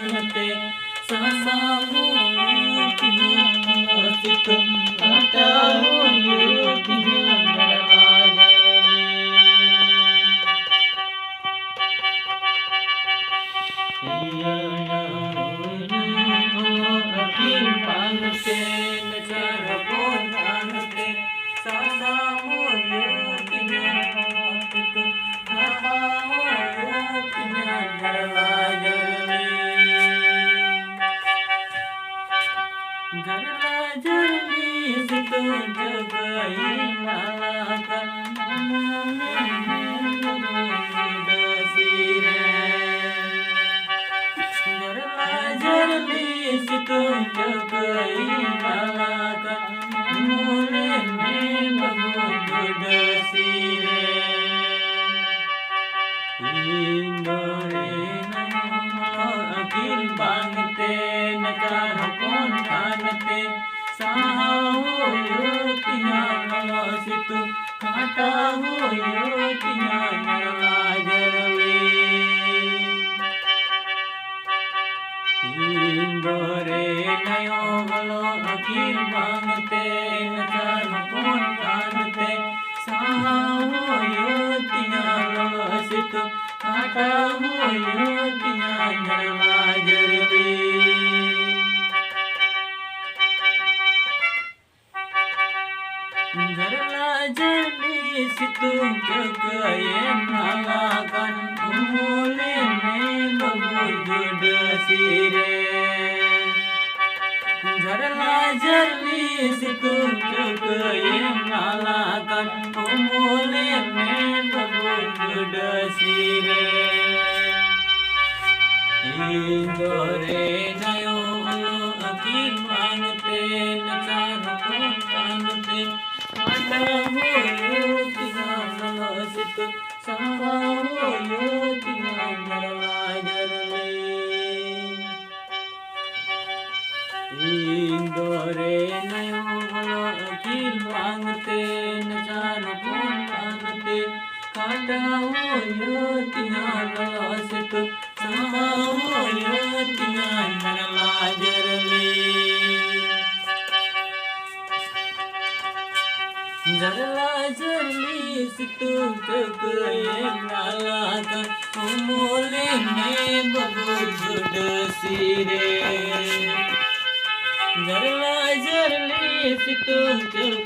नते सासा मोतिया सित काटा मोतिया नरवाजनी अखिल पानते नचार बोधानते सासा मोतिया सित काटा मोतिया नरवाजनी गरला जरली सित जगई नाला सितु जगई माला का मोले में मगुड सिरे इंदरे अखिल बांगते नचार कौन खानते साहो योतिया सितु काटा हो योतिया नरवाजरवे इंदरे नयो गलो अखिल बांगते नचार कौन कानते साहो योतिया सित काटा हो योतिया नरवाजरवे जरला जरली सितु जगये माला कन मोले में मगुड सिरे जरला जरली सितु जगये माला कन मोले में मगुड सिरे इंदरे नयो अखिल मांगते नचार कौन कानते काटा हो योतिया सित साहा हो योतिया नरवाजरवे इंदरे नयो अखिल मांगते नचार कौन कानते काटा हो योतिया सित साहा हो योतिया नरवाजरवे जरला जरली सितु जगये माला का मोले में बगुड सिरे जरला जरली सितु